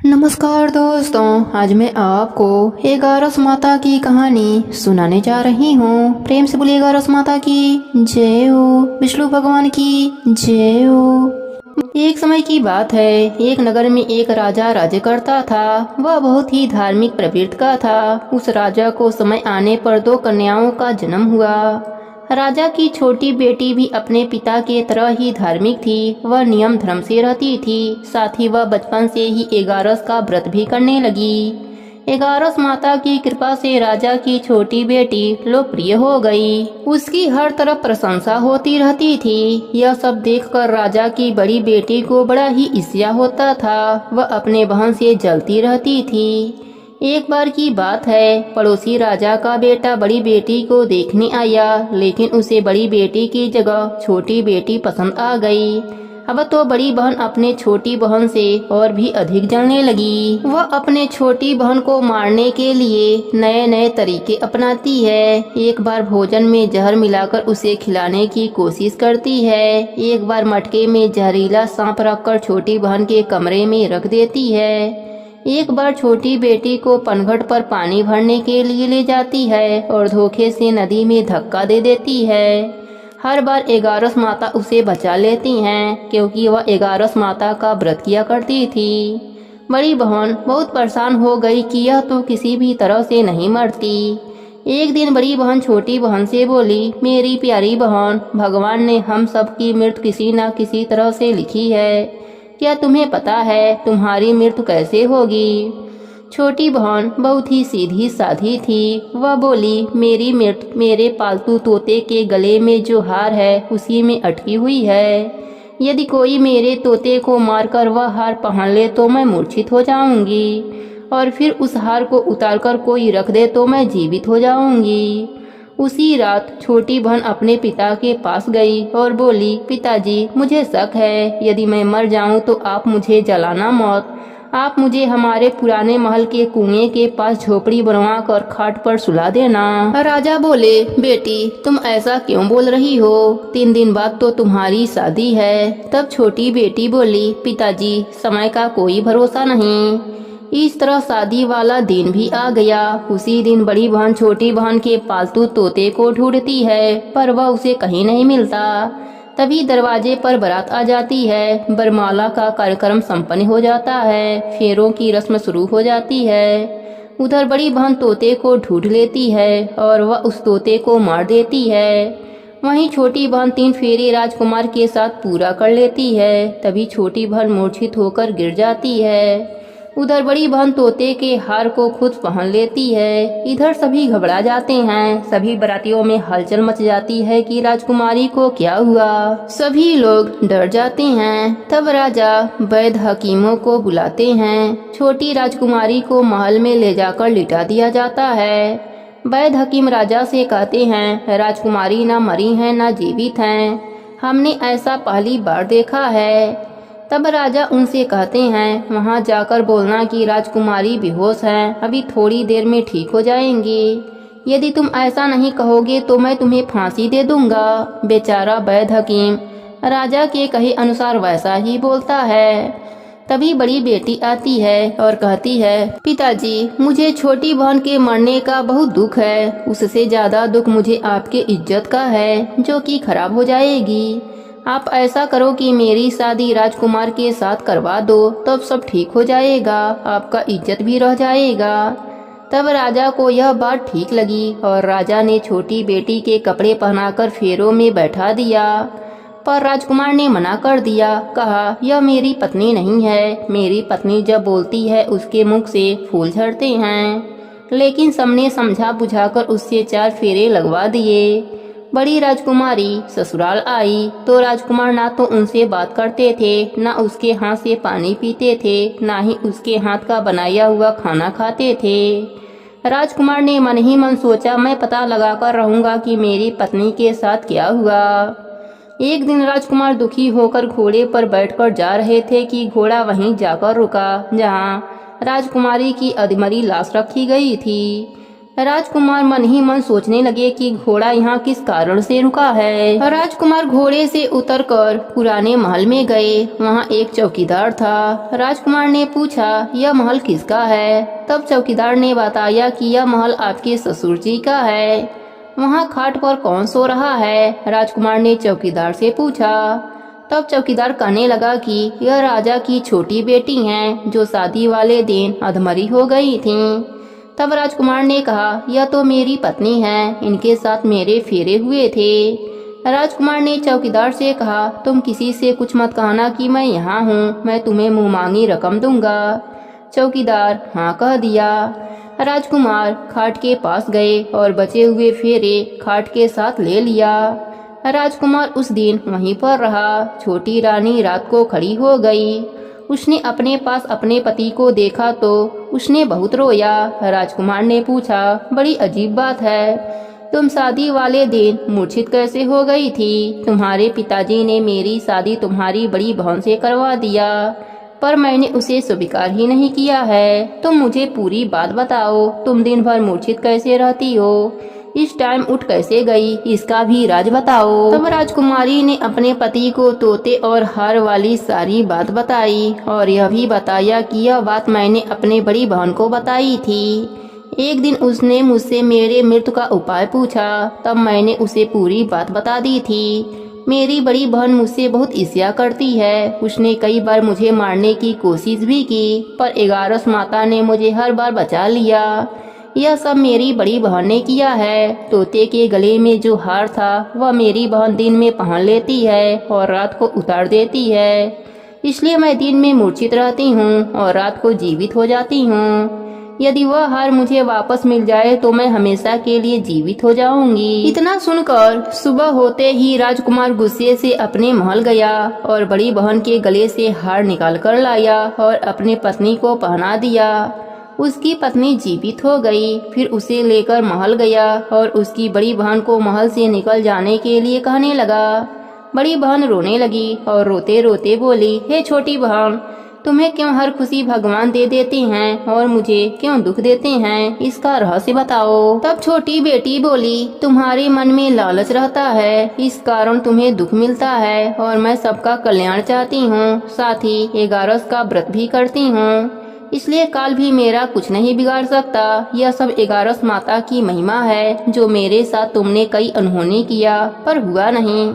नमस्कार दोस्तों, आज मैं आपको एगारस माता की कहानी सुनाने जा रही हूँ। प्रेम से बोलिए एगारस माता की जय हो, विष्णु भगवान की जय हो। एक समय की बात है, एक नगर में एक राजा राज्य करता था। वह बहुत ही धार्मिक प्रवृत्ति का था। उस राजा को समय आने पर दो कन्याओं का जन्म हुआ। राजा की छोटी बेटी भी अपने पिता के तरह ही धार्मिक थी। वह नियम धर्म से रहती थी। साथ ही वह बचपन से ही एगारस का व्रत भी करने लगी। एगारस माता की कृपा से राजा की छोटी बेटी लोकप्रिय हो गई। उसकी हर तरफ प्रशंसा होती रहती थी। यह सब देखकर राजा की बड़ी बेटी को बड़ा ही ईर्ष्या होता था। वह अपने बहन से जलती रहती थी। एक बार की बात है, पड़ोसी राजा का बेटा बड़ी बेटी को देखने आया, लेकिन उसे बड़ी बेटी की जगह छोटी बेटी पसंद आ गई। अब तो बड़ी बहन अपने छोटी बहन से और भी अधिक जलने लगी। वह अपने छोटी बहन को मारने के लिए नए नए तरीके अपनाती है। एक बार भोजन में जहर मिलाकर उसे खिलाने की कोशिश करती है। एक बार मटके में जहरीला सांप रखकर छोटी बहन के कमरे में रख देती है। एक बार छोटी बेटी को पनघट पर पानी भरने के लिए ले जाती है और धोखे से नदी में धक्का दे देती है। हर बार एगारस माता उसे बचा लेती हैं, क्योंकि वह एगारस माता का व्रत किया करती थी। बड़ी बहन बहुत परेशान हो गई कि यह तो किसी भी तरह से नहीं मरती। एक दिन बड़ी बहन छोटी बहन से बोली, मेरी प्यारी बहन, भगवान ने हम सब की मृत्यु किसी न किसी तरह से लिखी है। क्या तुम्हें पता है तुम्हारी मृत्यु कैसे होगी? छोटी बहन बहुत ही सीधी साधी थी। वह बोली, मेरी मृत्यु मेरे पालतू तोते के गले में जो हार है उसी में अटकी हुई है। यदि कोई मेरे तोते को मारकर वह हार पहन ले तो मैं मूर्छित हो जाऊंगी, और फिर उस हार को उतारकर कोई रख दे तो मैं जीवित हो जाऊंगी। उसी रात छोटी बहन अपने पिता के पास गई और बोली, पिताजी, मुझे शक है, यदि मैं मर जाऊं तो आप मुझे जलाना मत। आप मुझे हमारे पुराने महल के कुएं के पास झोपड़ी बनवा कर खाट पर सुला देना। राजा बोले, बेटी, तुम ऐसा क्यों बोल रही हो? 3 दिन बाद तो तुम्हारी शादी है। तब छोटी बेटी बोली, पिताजी, समय का कोई भरोसा नहीं। इस तरह शादी वाला दिन भी आ गया। उसी दिन बड़ी बहन छोटी बहन के पालतू तोते को ढूंढती है, पर वह उसे कहीं नहीं मिलता। तभी दरवाजे पर बारात आ जाती है। बरमाला का कार्यक्रम संपन्न हो जाता है। फेरों की रस्म शुरू हो जाती है। उधर बड़ी बहन तोते को ढूंढ लेती है और वह उस तोते को मार देती है। वहीं छोटी बहन 3 फेरे राजकुमार के साथ पूरा कर लेती है। तभी छोटी बहन मूर्छित होकर गिर जाती है। उधर बड़ी बहन तोते के हार को खुद पहन लेती है। इधर सभी घबरा जाते हैं। सभी बारातियों में हलचल मच जाती है कि राजकुमारी को क्या हुआ। सभी लोग डर जाते हैं। तब राजा वैद्य हकीमों को बुलाते हैं। छोटी राजकुमारी को महल में ले जाकर लिटा दिया जाता है। वैद्य हकीम राजा से कहते हैं, राजकुमारी ना मरी है ना जीवित हैं। हमने ऐसा पहली बार देखा है। तब राजा उनसे कहते हैं, वहां जाकर बोलना कि राजकुमारी बेहोश हैं, अभी थोड़ी देर में ठीक हो जाएंगी। यदि तुम ऐसा नहीं कहोगे तो मैं तुम्हें फांसी दे दूंगा। बेचारा वैद्य हकीम राजा के कहे अनुसार वैसा ही बोलता है। तभी बड़ी बेटी आती है और कहती है, पिताजी, मुझे छोटी बहन के मरने का बहुत दुख है। उससे ज्यादा दुख मुझे आपके इज्जत का है, जो कि खराब हो जाएगी। आप ऐसा करो कि मेरी शादी राजकुमार के साथ करवा दो, तब सब ठीक हो जाएगा, आपका इज्जत भी रह जाएगा। तब राजा को यह बात ठीक लगी और राजा ने छोटी बेटी के कपड़े पहनाकर फेरों में बैठा दिया। पर राजकुमार ने मना कर दिया। कहा, यह मेरी पत्नी नहीं है। मेरी पत्नी जब बोलती है उसके मुख से फूल झड़ते हैं। लेकिन सबने समझा बुझाकर उससे 4 फेरे लगवा दिए। बड़ी राजकुमारी ससुराल आई तो राजकुमार ना तो उनसे बात करते थे, ना उसके हाथ से पानी पीते थे, ना ही उसके हाथ का बनाया हुआ खाना खाते थे। राजकुमार ने मन ही मन सोचा, मैं पता लगाकर रहूंगा कि मेरी पत्नी के साथ क्या हुआ। एक दिन राजकुमार दुखी होकर घोड़े पर बैठकर जा रहे थे कि घोड़ा वहीं जाकर रुका जहां राजकुमारी की अधमरी लाश रखी गई थी। राजकुमार मन ही मन सोचने लगे कि घोड़ा यहाँ किस कारण से रुका है। राजकुमार घोड़े से उतरकर पुराने महल में गए। वहाँ एक चौकीदार था। राजकुमार ने पूछा, यह महल किसका है? तब चौकीदार ने बताया कि यह महल आपके ससुर जी का है। वहाँ खाट पर कौन सो रहा है? राजकुमार ने चौकीदार से पूछा। तब चौकीदार कहने लगा कि यह राजा की छोटी बेटी हैं, जो शादी वाले दिन अधमरी हो गई थीं। तब राजकुमार ने कहा, यह तो मेरी पत्नी है, इनके साथ मेरे फेरे हुए थे। राजकुमार ने चौकीदार से कहा, तुम किसी से कुछ मत कहना कि मैं यहाँ हूँ, मैं तुम्हें मुँह मांगी रकम दूंगा। चौकीदार हाँ कह दिया। राजकुमार खाट के पास गए और बचे हुए फेरे खाट के साथ ले लिया। राजकुमार उस दिन वहीं पर रहा। छोटी रानी रात को खड़ी हो गई। उसने अपने पास अपने पति को देखा तो उसने बहुत रोया। राजकुमार ने पूछा, बड़ी अजीब बात है, तुम शादी वाले दिन मूर्छित कैसे हो गई थी? तुम्हारे पिताजी ने मेरी शादी तुम्हारी बड़ी बहन से करवा दिया, पर मैंने उसे स्वीकार ही नहीं किया है। तुम मुझे पूरी बात बताओ, तुम दिन भर मूर्छित कैसे रहती हो? इस टाइम उठ कैसे गई, इसका भी राज बताओ। तब राजकुमारी ने अपने पति को तोते और हार वाली सारी बात बताई और यह भी बताया कि यह बात मैंने अपने बड़ी बहन को बताई थी। एक दिन उसने मुझसे मेरे मृत्यु का उपाय पूछा, तब मैंने उसे पूरी बात बता दी थी। मेरी बड़ी बहन मुझसे बहुत ईर्ष्या करती है। उसने कई बार मुझे मारने की कोशिश भी की, पर 11 माता ने मुझे हर बार बचा लिया। यह सब मेरी बड़ी बहन ने किया है। तोते के गले में जो हार था वह मेरी बहन दिन में पहन लेती है और रात को उतार देती है, इसलिए मैं दिन में मूर्छित रहती हूँ और रात को जीवित हो जाती हूँ। यदि वह हार मुझे वापस मिल जाए तो मैं हमेशा के लिए जीवित हो जाऊंगी। इतना सुनकर सुबह होते ही राजकुमार गुस्से से अपने महल गया और बड़ी बहन के गले से हार निकाल कर लाया और अपनी पत्नी को पहना दिया। उसकी पत्नी जीवित हो गई। फिर उसे लेकर महल गया और उसकी बड़ी बहन को महल से निकल जाने के लिए कहने लगा। बड़ी बहन रोने लगी और रोते रोते बोली, हे छोटी बहन, तुम्हें क्यों हर खुशी भगवान दे देते हैं और मुझे क्यों दुख देते हैं, इसका रहस्य बताओ। तब छोटी बेटी बोली, तुम्हारे मन में लालच रहता है, इस कारण तुम्हें दुख मिलता है और मैं सबका कल्याण चाहती हूँ, साथ ही 11 का व्रत भी करती हूँ, इसलिए काल भी मेरा कुछ नहीं बिगाड़ सकता। यह सब 11 माता की महिमा है, जो मेरे साथ तुमने कई अनहोनी किया पर हुआ नहीं।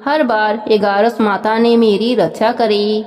हर बार 11 माता ने मेरी रक्षा करी।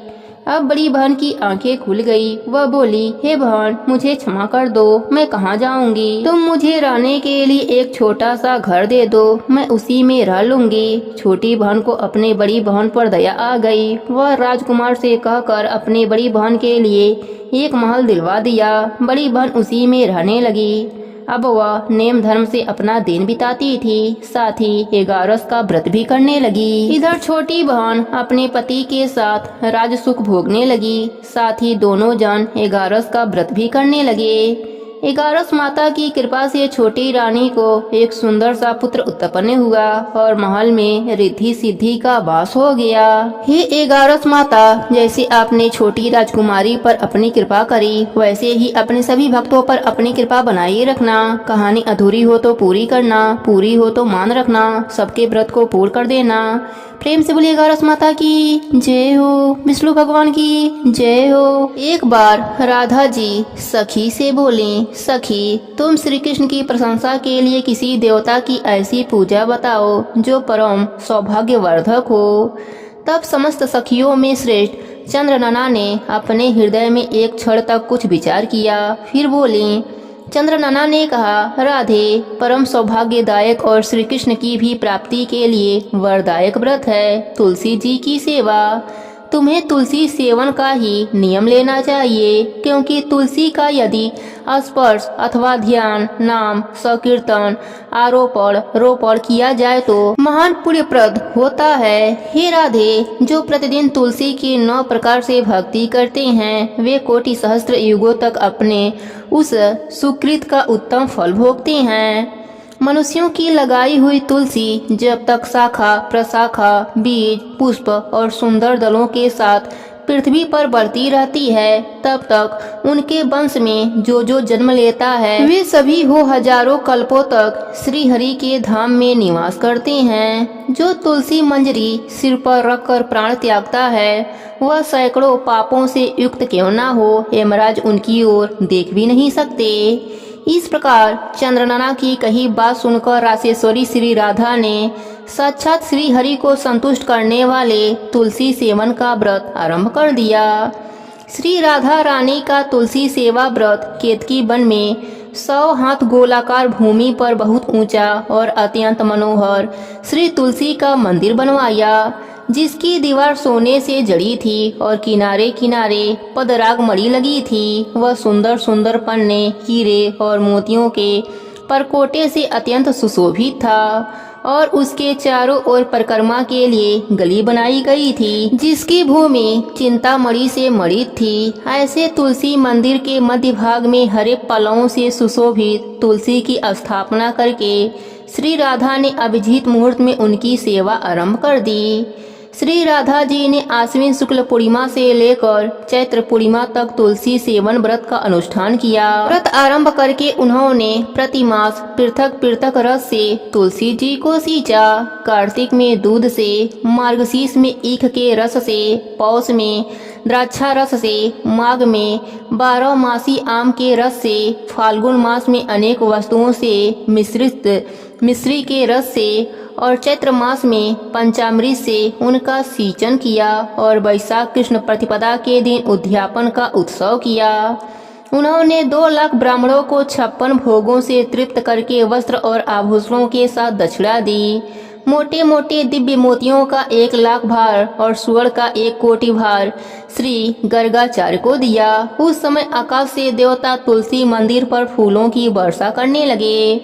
अब बड़ी बहन की आंखें खुल गई। वह बोली, हे बहन, मुझे क्षमा कर दो, मैं कहाँ जाऊंगी? तुम मुझे रहने के लिए एक छोटा सा घर दे दो, मैं उसी में रह लूंगी। छोटी बहन को अपने बड़ी बहन पर दया आ गई। वह राजकुमार से कहकर अपने बड़ी बहन के लिए एक महल दिलवा दिया। बड़ी बहन उसी में रहने लगी। अब वह नेम धर्म से अपना दिन बिताती थी, साथ ही 11 का व्रत भी करने लगी। इधर छोटी बहन अपने पति के साथ राज सुख भोगने लगी, साथ ही दोनों जन 11 का व्रत भी करने लगे। 11 माता की कृपा से छोटी रानी को एक सुंदर सा पुत्र उत्पन्न हुआ और महल में रिद्धि सिद्धि का वास हो गया। हे 11 माता, जैसे आपने छोटी राजकुमारी पर अपनी कृपा करी, वैसे ही अपने सभी भक्तों पर अपनी कृपा बनाए रखना। कहानी अधूरी हो तो पूरी करना, पूरी हो तो मान रखना, सबके व्रत को पूर्ण कर देना। प्रेम से बोलिए 11 माता की जय हो, विष्णु भगवान की जय हो। एक बार राधा जी सखी से बोली, सखी, तुम श्री कृष्ण की प्रशंसा के लिए किसी देवता की ऐसी पूजा बताओ जो परम सौभाग्यवर्धक हो। तब समस्त सखियों में श्रेष्ठ चंद्रनना ने अपने हृदय में एक क्षण तक कुछ विचार किया, फिर बोली। चंद्रनना ने कहा, राधे, परम सौभाग्यदायक और श्री कृष्ण की भी प्राप्ति के लिए वरदायक व्रत है तुलसी जी की सेवा। तुम्हें तुलसी सेवन का ही नियम लेना चाहिए, क्योंकि तुलसी का यदि स्पर्श अथवा ध्यान, नाम, संकीर्तन, आरोपण रोपण किया जाए तो महान पुण्यप्रद होता है। हे राधे, जो प्रतिदिन तुलसी की 9 प्रकार से भक्ति करते हैं, वे कोटि सहस्त्र युगों तक अपने उस सुकृत का उत्तम फल भोगते हैं। मनुष्यों की लगाई हुई तुलसी जब तक शाखा, प्रशाखा, बीज, पुष्प और सुंदर दलों के साथ पृथ्वी पर बढ़ती रहती है, तब तक उनके वंश में जो जो जन्म लेता है वे सभी हो हजारों कल्पों तक श्री हरि के धाम में निवास करते हैं। जो तुलसी मंजरी सिर पर रखकर प्राण त्यागता है वह सैकड़ों पापों से युक्त क्यों ना हो, यमराज उनकी ओर देख भी नहीं सकते। इस प्रकार चंद्रनना की कही बात सुनकर रासेश्वरी श्री राधा ने साक्षात श्री हरि को संतुष्ट करने वाले तुलसी सेवन का व्रत आरंभ कर दिया। श्री राधा रानी का तुलसी सेवा व्रत केतकी वन में 100 हाथ गोलाकार भूमि पर बहुत ऊंचा और अत्यंत मनोहर श्री तुलसी का मंदिर बनवाया, जिसकी दीवार सोने से जड़ी थी और किनारे किनारे पदराग मणि लगी थी। वह सुंदर सुंदर पन्ने, हीरे और मोतियों के परकोटे से अत्यंत सुशोभित था और उसके चारों ओर परिक्रमा के लिए गली बनाई गई थी, जिसकी भूमि चिंतामणि से मणित थी। ऐसे तुलसी मंदिर के मध्य भाग में हरे पलवों से सुशोभित तुलसी की स्थापना करके श्री राधा ने अभिजीत मुहूर्त में उनकी सेवा आरंभ कर दी। श्री राधा जी ने आश्विन शुक्ल पूर्णिमा से लेकर चैत्र पूर्णिमा तक तुलसी सेवन व्रत का अनुष्ठान किया। व्रत आरंभ करके उन्होंने प्रतिमास पृथक पृथक रस से तुलसी जी को सींचा। कार्तिक में दूध से, मार्गशीर्ष में ईख के रस से, पौष में द्राक्षा रस से, माघ में 12 मासी आम के रस से, फाल्गुन मास में अनेक वस्तुओं से मिश्रित मिश्री के रस से और चैत्र मास में पंचामृत से उनका सींचन किया और वैशाख कृष्ण प्रतिपदा के दिन उद्यापन का उत्सव किया। उन्होंने 2 लाख ब्राह्मणों को 56 भोगों से तृप्त करके वस्त्र और आभूषणों के साथ दक्षिणा दी। मोटे मोटे दिव्य मोतियों का 1 लाख भार और सुवर्ण का 1 कोटि भार श्री गर्गाचार्य को दिया। उस समय आकाश से देवता तुलसी मंदिर पर फूलों की वर्षा करने लगे।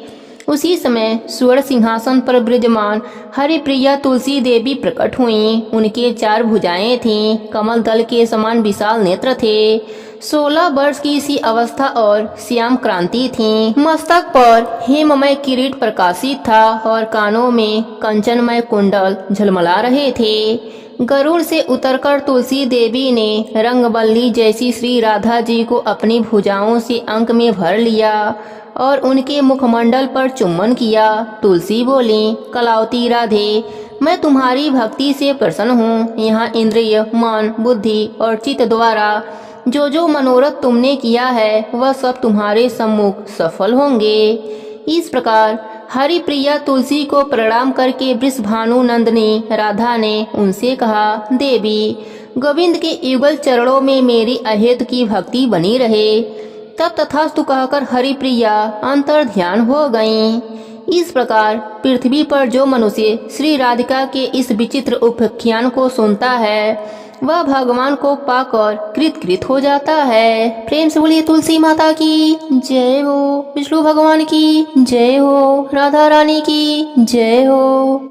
उसी समय स्वर्ण सिंहासन पर विराजमान हरिप्रिया तुलसी देवी प्रकट हुईं। उनके 4 भुजाएं थीं, कमल दल के समान विशाल नेत्र थे, 16 वर्ष की सी अवस्था और श्याम क्रांति थी। मस्तक पर हेममय किरीट प्रकाशित था और कानों में कंचनमय कुंडल झलमला रहे थे। गरुड़ से उतरकर तुलसी देवी ने रंगवल्ली जैसी श्री राधा जी को अपनी भुजाओं से अंक में भर लिया और उनके मुखमंडल पर चुम्बन किया। तुलसी बोली, कलावती राधे, मैं तुम्हारी भक्ति से प्रसन्न हूँ। यहाँ इंद्रिय, मन, बुद्धि और चित्त द्वारा जो जो मनोरथ तुमने किया है वह सब तुम्हारे सम्मुख सफल होंगे। इस प्रकार हरिप्रिया तुलसी को प्रणाम करके वृषभानु नंदिनी राधा ने उनसे कहा, देवी, गोविंद के युगल चरणों में मेरी अहेतु की भक्ति बनी रहे। तब तथास्तु कहकर हरिप्रिया अंतर ध्यान हो गईं। इस प्रकार पृथ्वी पर जो मनुष्य श्री राधिका के इस विचित्र उपाख्यान को सुनता है वह भगवान को पाकर कृत हो जाता है। प्रेम से बोलिए तुलसी माता की जय हो, विष्णु भगवान की जय हो, राधा रानी की जय हो।